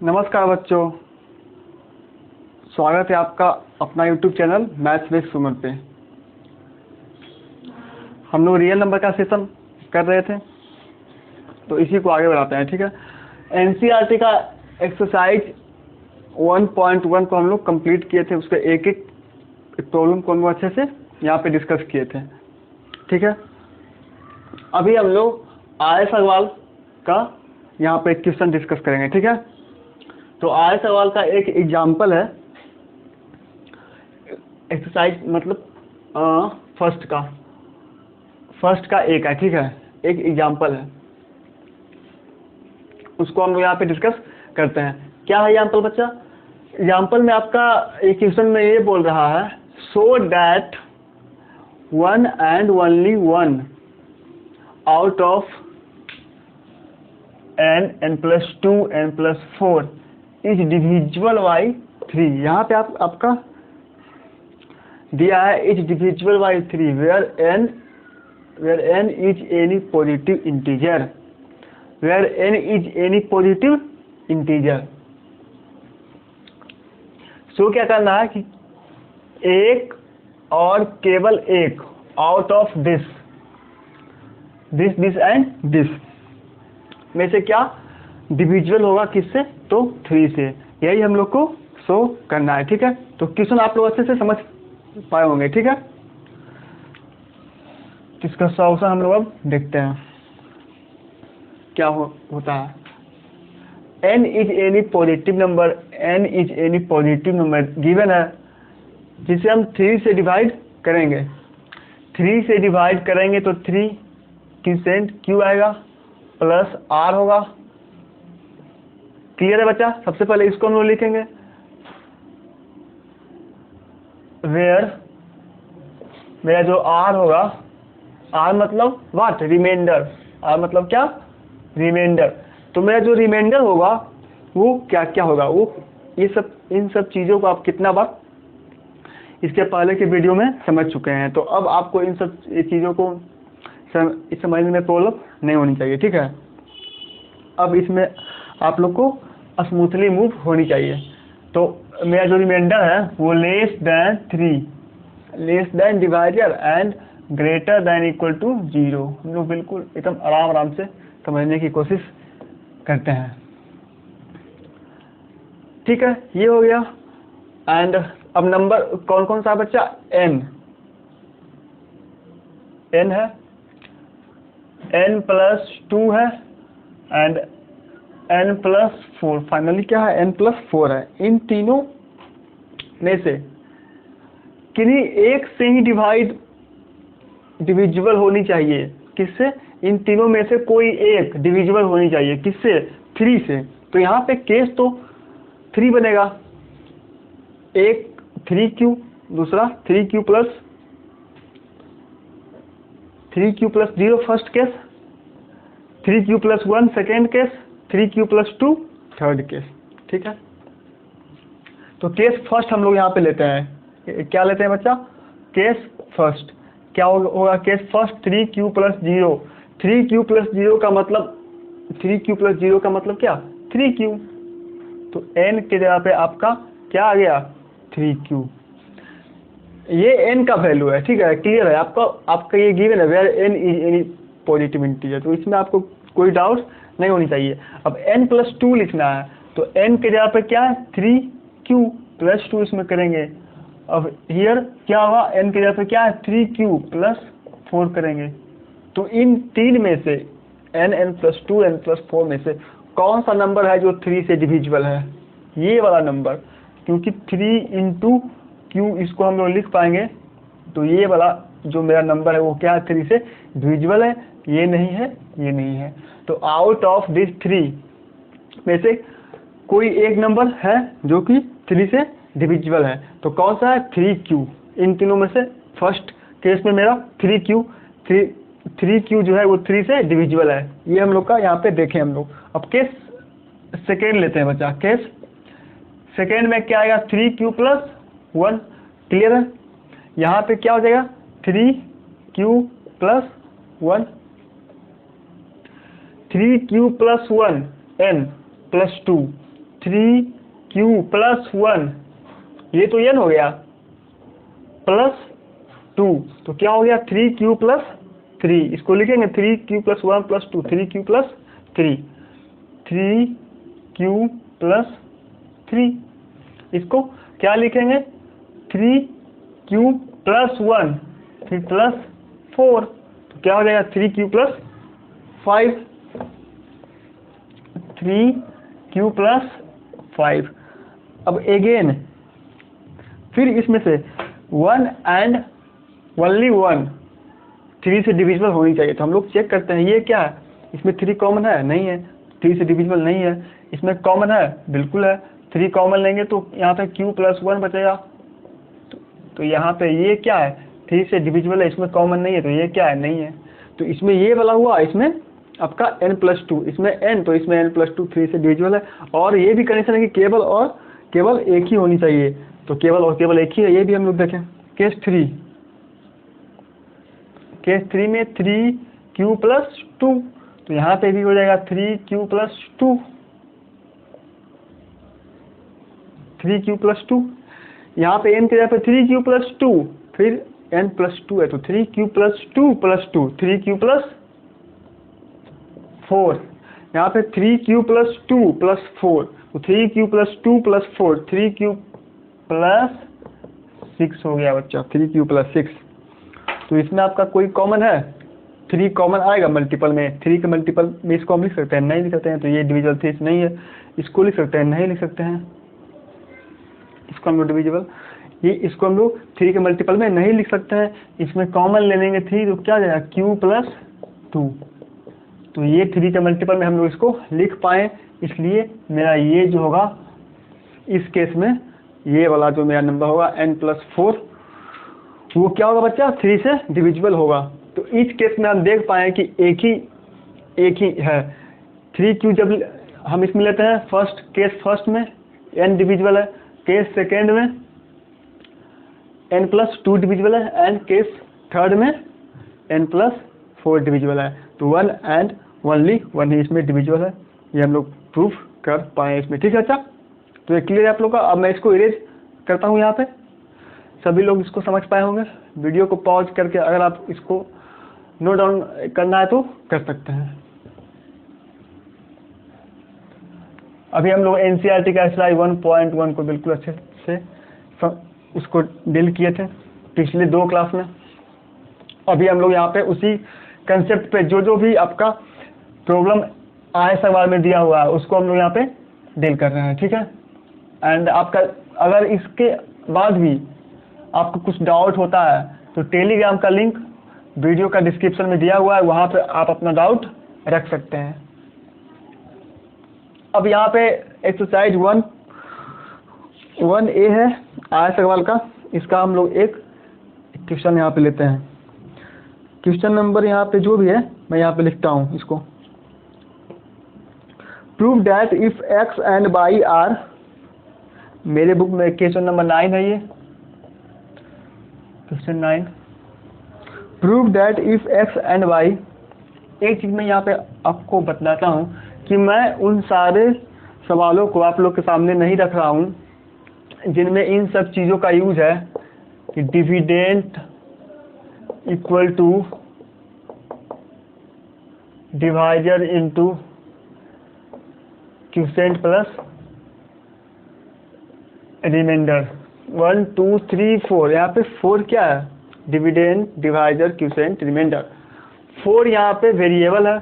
नमस्कार बच्चों, स्वागत है आपका अपना YouTube चैनल मैथ्स विद सुमन पे। हम लोग रियल नंबर का सेशन कर रहे थे, तो इसी को आगे बढ़ाते हैं। ठीक है, NCERT का एक्सरसाइज 1.1 को हम लोग कंप्लीट किए थे। उसके एक एक प्रॉब्लम को हम लोग अच्छे से यहाँ पे डिस्कस किए थे। ठीक है, अभी हम लोग आर्यस अग्रवाल का यहाँ पे क्वेश्चन डिस्कस करेंगे। ठीक है, तो आर्यस अग्रवाल का एक एग्जाम्पल है एक्सरसाइज, मतलब फर्स्ट का एक है। ठीक है, एक एग्जाम्पल है, उसको हम लोग यहाँ पे डिस्कस करते हैं। क्या है एग्जाम्पल बच्चा? एग्जाम्पल में आपका एक क्वेश्चन में ये बोल रहा है, so that one and only one out of n+2 n+4 is divisible by 3। यहाँ पे आपका दिया है is divisible by 3 where n is any positive integer, so क्या करना है कि एक और केवल एक out of this and this में से क्या डिविजिबल होगा, किससे? तो 3 से। यही हम लोग को शो करना है। ठीक है, तो क्वेश्चन आप लोग अच्छे से समझ पाए होंगे। ठीक है, इसका सॉल्यूशन हम लोग अब देखते हैं क्या होता है। n is any positive number given है, जिसे हम 3 से डिवाइड करेंगे। 3 से डिवाइड करेंगे तो 3 क्यूसेंट क्यू आएगा प्लस r होगा। क्लियर है बच्चा? सबसे पहले इसको हम लोग लिखेंगे, वेयर मेरा जो r होगा, r मतलब व्हाट? रिमाइंडर। r मतलब क्या? रिमाइंडर। तो मेरा जो रिमाइंडर होगा वो क्या क्या होगा, वो इन सब चीज़ों को आप कितना बार इसके पहले के वीडियो में समझ चुके हैं। तो अब आपको इन सब चीज़ों को समझने में प्रॉब्लम नहीं होनी चाहिए। ठीक है, अब इसमें आप लोग को स्मूथली मूव होनी चाहिए। तो मेरा जो रिमाइंडर है वो less than divider and greater than equal to 0। हम लोग बिल्कुल एकदम आराम से समझने की कोशिश करते हैं। ठीक है, ये हो गया। एंड अब नंबर कौन कौन सा बच्चा? n है, n+2 है एंड n+4। फाइनली क्या है? n+4 है। इन तीनों में से किन्हीं एक से ही डिविजिबल होनी चाहिए। किससे? इन तीनों में से कोई एक डिविजिबल होनी चाहिए। किससे? 3 से। तो यहाँ पे केस तो 3 बनेगा, एक 3q, दूसरा 3q plus 0 first case, 3q + 1 second case, 3q + 2 third case. ठीक है, तो केस फर्स्ट हम लोग यहाँ पे लेते हैं। क्या लेते हैं बच्चा? Case first. क्या होगा केस फर्स्ट? 3q + 0। 3q + 0 का मतलब क्या? 3q। तो n के जगह पे आपका क्या आ गया? 3q। ये n का वैल्यू है। ठीक है, क्लियर है? आपका ये गिवन है, where n is any positive integer. तो इसमें आपको कोई डाउट नहीं होनी चाहिए। अब n+2 लिखना है, तो n के जगह पे क्या है? 3q + 2 इसमें करेंगे। अब हियर क्या होगा? n के जगह पे क्या है? 3q + 4 करेंगे। तो इन तीन में से n+2 n+4 में से कौन सा नंबर है जो 3 से डिविजिबल है? ये वाला नंबर, क्योंकि 3 × q इसको हम लोग लिख पाएंगे। तो ये वाला जो मेरा नंबर है वो क्या है? 3 से डिविजिबल है। ये नहीं है, ये नहीं है। तो आउट ऑफ दिस 3 में से कोई एक नंबर है जो कि 3 से डिविजिबल है। तो कौन सा है? 3q। इन तीनों में से फर्स्ट केस में मेरा 3q जो है वो 3 से डिविजिबल है। ये हम लोग का यहाँ पे देखें हम लोग। अब केस सेकेंड लेते हैं बच्चा। केस सेकेंड में क्या आएगा? 3q + 1। क्लियर है? यहाँ पे क्या हो जाएगा? 3q + 1, 3q + 1 n+2। 3q plus 1, ये तो n हो गया, प्लस 2, तो क्या हो गया 3q प्लस 3, इसको लिखेंगे 3q plus 1 plus 2, 3q plus 3, 3q plus 3, इसको क्या लिखेंगे 3q प्लस 1 फिर प्लस 4, तो क्या हो जाएगा 3q प्लस 5, 3q प्लस 5। अब अगेन फिर इसमें से 1 एंड ओनली 1 3 से डिविजिबल होनी चाहिए, तो हम लोग चेक करते हैं ये क्या है, इसमें 3 कॉमन है, नहीं है, 3 से डिविजिबल नहीं है, इसमें कॉमन है, बिल्कुल है, 3 कॉमन लेंगे तो यहाँ पे q प्लस 1 बचेगा, तो यहाँ पे ये क्या है 3 से डिविजिबल है, इसमें कॉमन नहीं है, तो ये क्या है, नहीं है, तो इसमें ये वाला हुआ, इसमें आपका n प्लस 2, इसमें n, तो इसमें n प्लस 2 3 से डिविजिबल है, और ये भी कंडीशन है कि केवल एक ही होनी चाहिए, तो केवल एक ही है, ये भी हम लोग देखें। केस 3 में 3q प्लस 2, तो यहाँ पे भी हो जाएगा 3q प्लस 2, 3q प्लस 2, यहाँ पे n के जगह पे 3q प्लस 2, फिर n प्लस 2 है, तो 3q plus 2 plus 2, 3q plus 4, यहाँ पे 3q प्लस 2 प्लस 4, तो 3q plus 2 plus 4, 3q plus 6 हो गया बच्चा, 3q प्लस 6, तो इसमें आपका कोई कॉमन है, 3 कॉमन आएगा मल्टीपल में, 3 के मल्टीपल में इसको हम लिख सकते हैं, नहीं लिख सकते हैं, तो ये डिविजिबल 3 नहीं है, इसको लिख सकते हैं, नहीं लिख सकते हैं, इसको हम लोग डिविजिबल, ये इसको हम लोग 3 के मल्टीपल में नहीं लिख सकते हैं, इसमें कॉमन ले लेंगे 3, तो क्या जाएगा q प्लस 2, तो ये 3 के मल्टीपल में हम लोग इसको लिख पाए, इसलिए मेरा ये जो होगा इस केस में ये वाला जो मेरा नंबर होगा n प्लस 4, वो क्या होगा बच्चा 3 से डिविजिबल होगा, तो इस केस में हम देख पाए कि एक ही है, 3q जब हम इसमें लेते हैं केस फर्स्ट में n डिविजिबल है, केस सेकेंड में n प्लस 2 डिविजिबल है, एंड केस थर्ड में n प्लस 4 डिविजिबल है, तो 1 एंड ओनली 1 ही इसमें डिविजिबल है, ये हम लोग प्रूफ कर पाए इसमें, ठीक है अच्छा, तो ये क्लियर है आप लोग का। अब मैं इसको इरेज करता हूँ, यहाँ पे सभी लोग इसको समझ पाए होंगे, वीडियो को पॉज करके अगर आप इसको नोट डाउन करना है तो कर सकते हैं। अभी हम लोग NCERT का स्लाइड 1.1 को बिल्कुल अच्छे से उसको डील किए थे पिछले 2 क्लास में, अभी हम लोग यहाँ पे उसी कंसेप्ट पे जो भी आपका प्रॉब्लम आए सवाल में दिया हुआ है उसको हम लोग यहाँ पे डील कर रहे हैं, ठीक है। एंड आपका अगर इसके बाद भी आपको कुछ डाउट होता है तो टेलीग्राम का लिंक वीडियो का डिस्क्रिप्शन में दिया हुआ है, वहाँ पे आप अपना डाउट रख सकते हैं। अब यहाँ पे एक्सरसाइज 1A है आया सवाल का, इसका हम लोग एक क्वेश्चन यहाँ पे लेते हैं। क्वेश्चन नंबर यहाँ पे जो भी है मैं यहाँ पे लिखता हूँ इसको, prove that if x and y are, मेरे बुक में क्वेश्चन नंबर 9 है, ये question 9, prove that if x and y। एक चीज़ मैं यहाँ पे आपको बतलाता हूँ कि मैं उन सारे सवालों को आप लोग के सामने नहीं रख रहा हूँ जिनमें इन सब चीज़ों का यूज है कि dividend equal to divisor into quotient plus remainder 1 2 3 4। यहाँ पे 4 क्या है, डिविडेंड डिवाइजर क्वोशिएंट रिमाइंडर। 4 यहाँ पे वेरिएबल है,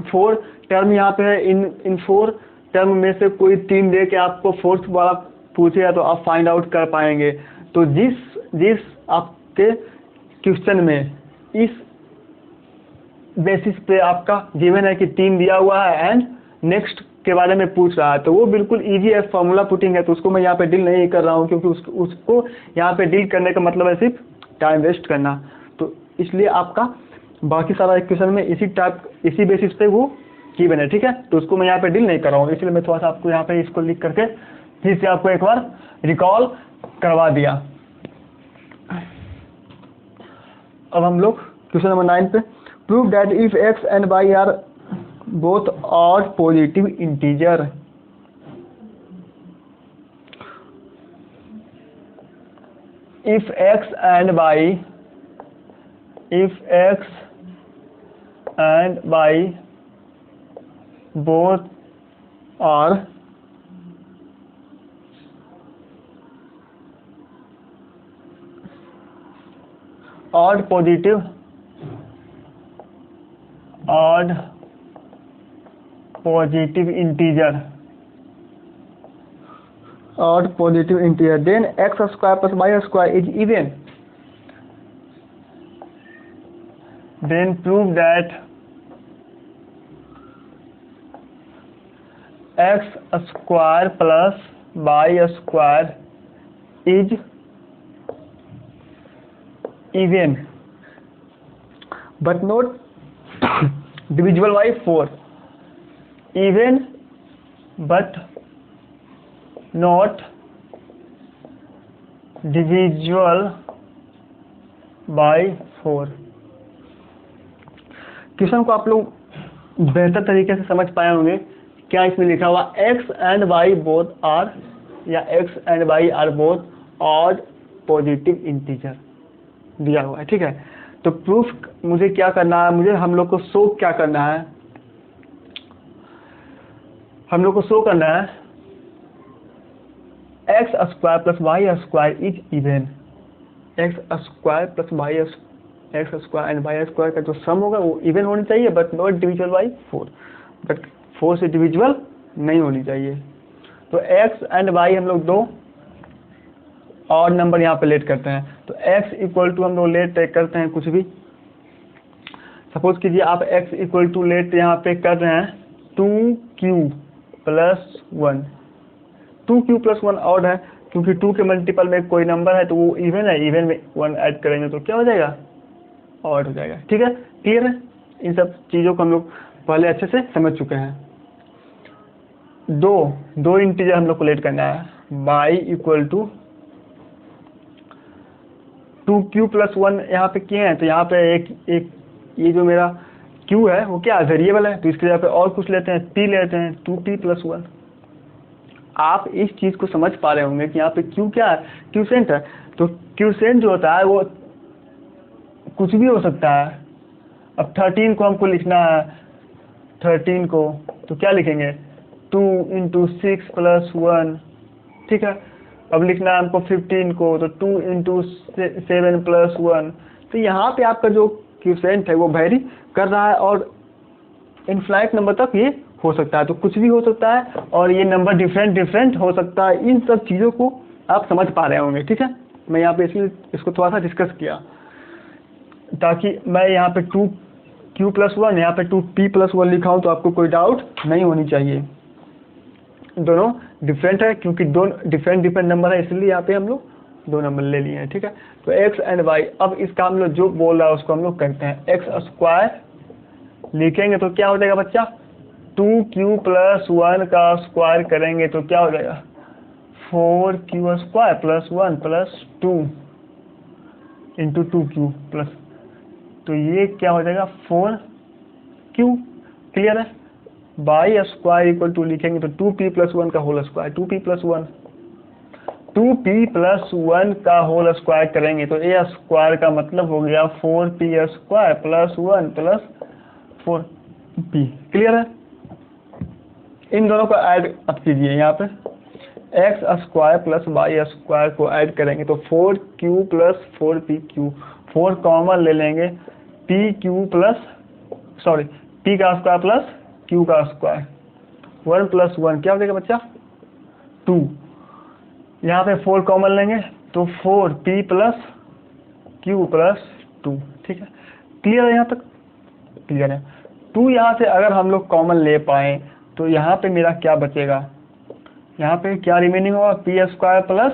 4 टर्म यहाँ पे है, इन 4 टर्म में से कोई 3 दे के आपको फोर्थ वाला पूछेगा तो आप फाइंड आउट कर पाएंगे। तो जिस आपके क्वेश्चन में इस बेसिस पे आपका गिवन है कि 3 दिया हुआ है एंड नेक्स्ट के बारे में पूछ रहा है, तो वो बिल्कुल इजी है, फार्मूला पुटिंग है, तो उसको मैं यहाँ पे डील नहीं कर रहा हूँ क्योंकि उसको यहाँ पे डील करने का मतलब है सिर्फ टाइम वेस्ट करना। तो इसलिए आपका बाकी सारा क्वेश्चन में इसी बेसिस पे वो गिवन है, ठीक है। तो उसको मैं यहाँ पे डील नहीं कर रहा हूँ, इसलिए मैं थोड़ा सा आपको यहाँ पे इसको लिख करके फिर से आपको एक बार रिकॉल करवा दिया। अब हम लोग क्वेश्चन नंबर 9 पे, prove that if x and y are both odd positive integer. if x and y both are odd positive integer, then x square plus y square is even. Then prove that x square plus y square is even but not divisible by 4. Even but not divisible by 4। Question को आप लोग बेहतर तरीके से समझ पाए होंगे। क्या इसमें लिखा हुआ x and y both are या x and y are both odd positive integer दिया हुआ है, ठीक है। तो प्रूफ मुझे क्या करना है, मुझे हम लोग को शो क्या करना है, हम लोग को शो करना है x square plus y square is even. X square plus y x square and y square का जो सम होगा वो इवन होनी चाहिए but not divisible by 4, but 4 से डिविजिबल नहीं होनी चाहिए। तो एक्स एंड वाई हम लोग दो और नंबर यहाँ पे लेट करते हैं। तो x इक्वल टू हम लोग लेट करते हैं कुछ भी, सपोज कीजिए आप x इक्वल टू लेट यहाँ पे कर रहे हैं 2q plus 1। 2q plus 1 odd है क्योंकि 2 के मल्टीपल में कोई नंबर है तो वो इवन है, इवन में 1 ऐड करेंगे तो क्या हो जाएगा, ऑड हो जाएगा। ठीक है, क्लियर है। इन सब चीज़ों को हम लोग पहले अच्छे से समझ चुके हैं। दो इंटीजर हम लोग को लेट करना है, y equal to 2q plus 1 यहाँ पे किए हैं तो यहाँ पे एक ये जो मेरा q है वो क्या वेरिएबल है तो इसके जगह पे और कुछ लेते हैं, p लेते हैं 2p प्लस 1। आप इस चीज़ को समझ पा रहे होंगे कि यहाँ पे q क्या है, क्यूसेंट है। तो क्यूसेंट जो होता है वो कुछ भी हो सकता है। अब 13 को हमको लिखना है, 13 को तो क्या लिखेंगे 2 इंटू 6 प्लस 1, ठीक है। अब लिखना है हमको 15 को तो 2 इंटू 7 प्लस 1। तो यहाँ पे आपका जो क्यूसेंट है वो वेरी कर रहा है और इनफाइनाइट नंबर तक ये हो सकता है, तो कुछ भी हो सकता है और ये नंबर डिफरेंट हो सकता है। इन सब चीज़ों को आप समझ पा रहे होंगे, ठीक है। मैं यहाँ पे इसलिए इसको थोड़ा सा डिस्कस किया ताकि मैं यहाँ पे 2q प्लस 1 यहाँ पे 2p प्लस 1 लिखा हूँ तो आपको कोई डाउट नहीं होनी चाहिए। दोनों डिफरेंट है क्योंकि दोनों डिफरेंट नंबर है, इसलिए यहाँ पे हम लोग दो नंबर ले लिए हैं, ठीक है। तो x एंड y, अब इसका हम लोग जो बोल रहा है उसको हम लोग करते हैं। एक्स स्क्वायर लिखेंगे तो क्या हो जाएगा बच्चा, 2q प्लस 1 का स्क्वायर करेंगे तो क्या हो जाएगा 4q square plus 1 plus 2 into 2q plus, तो ये क्या हो जाएगा 4q, क्लियर है। y स्क्वायर इक्वल टू लिखेंगे तो 2p प्लस 1 का होल स्क्वायर, 2p प्लस 1 का होल स्क्वायर करेंगे तो a स्क्वायर का मतलब हो गया 4p square plus 1 plus 4p, clear है। इन दोनों को ऐड अब कीजिए, यहाँ पे x square plus y square को ऐड करेंगे तो 4q प्लस 4pq, 4 कॉमन ले लेंगे, pq प्लस p का स्क्वायर प्लस q का स्क्वायर, 1 प्लस 1 क्या हो जाएगा बच्चा 2। यहाँ पे 4 कॉमन लेंगे तो 4p प्लस q प्लस 2, ठीक है। क्लियर है, यहाँ तक क्लियर है। 2 यहाँ से अगर हम लोग कॉमन ले पाए तो यहाँ पे मेरा क्या बचेगा, यहाँ पे क्या रिमेनिंग होगा p square plus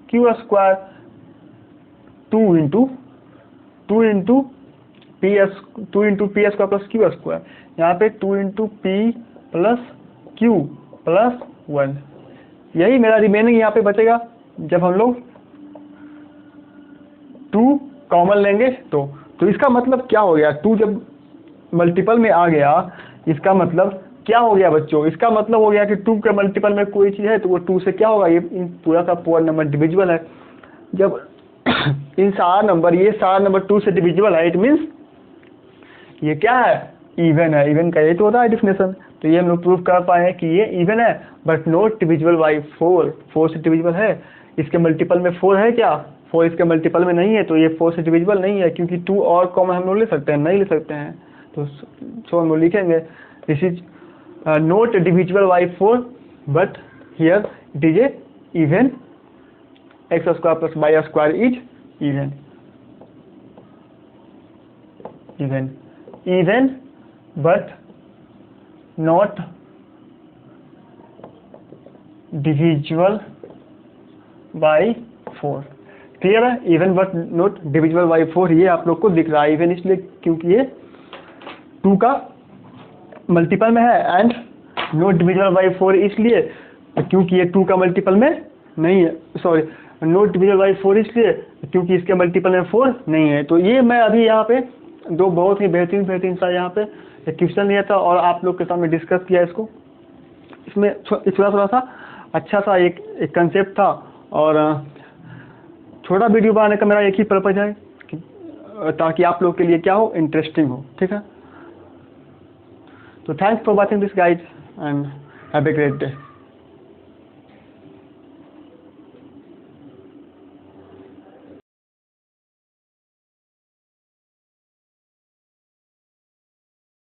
q square, 2 into p square plus q square, यहाँ पे 2 into p plus q plus 1, यही मेरा रिमेनिंग यहाँ पे बचेगा। जब हम लोग 2 कॉमन लेंगे तो इसका मतलब क्या हो गया, 2 जब मल्टीपल में आ गया इसका मतलब क्या हो गया बच्चों, इसका मतलब हो गया कि 2 के मल्टीपल में कोई चीज़ है तो वो 2 से क्या होगा, ये पूरा का पूरा नंबर डिविजिबल है। जब इन सारा नंबर, ये सारा नंबर 2 से डिविजिबल है, इट मीन्स ये क्या है, इवन है। इवन का ये तो होता है डिफिनेशन। तो ये हम लोग प्रूव कर पाए हैं कि ये इवन है बट नॉट डिविजिबल बाई 4। 4 से डिविजिबल है, इसके मल्टीपल में 4 है क्या, 4 इसके मल्टीपल में नहीं है, तो ये 4 से डिविजिबल नहीं है, क्योंकि 2 और कॉमन हम लोग ले सकते हैं, नहीं ले सकते हैं। तो सो हम लोग लिखेंगे this is not divisible by 4 but here it is a even, x square plus y square is even. Even but not divisible by 4। Clear है, even but not divisible by 4 ये आप लोग को दिख रहा है। इवन इसलिए क्योंकि ये 2 का मल्टीपल में है, एंड नॉट डिविजिबल बाई 4 इसलिए क्योंकि ये 2 का मल्टीपल में नहीं है, सॉरी नॉट डिविजिबल बाई 4 इसलिए क्योंकि इसके मल्टीपल में 4 नहीं है। तो ये मैं अभी यहाँ पे दो बहुत ही बेहतरीन सा यहाँ पे एक क्वेश्चन लिया था और आप लोग के सामने डिस्कस किया इसको। इसमें थोड़ा सा अच्छा सा एक कंसेप्ट था, और छोटा वीडियो बनाने का मेरा एक ही पर्पज है ताकि आप लोग के लिए क्या हो, इंटरेस्टिंग हो। ठीक है, तो thanks for watching this guide and have a great day.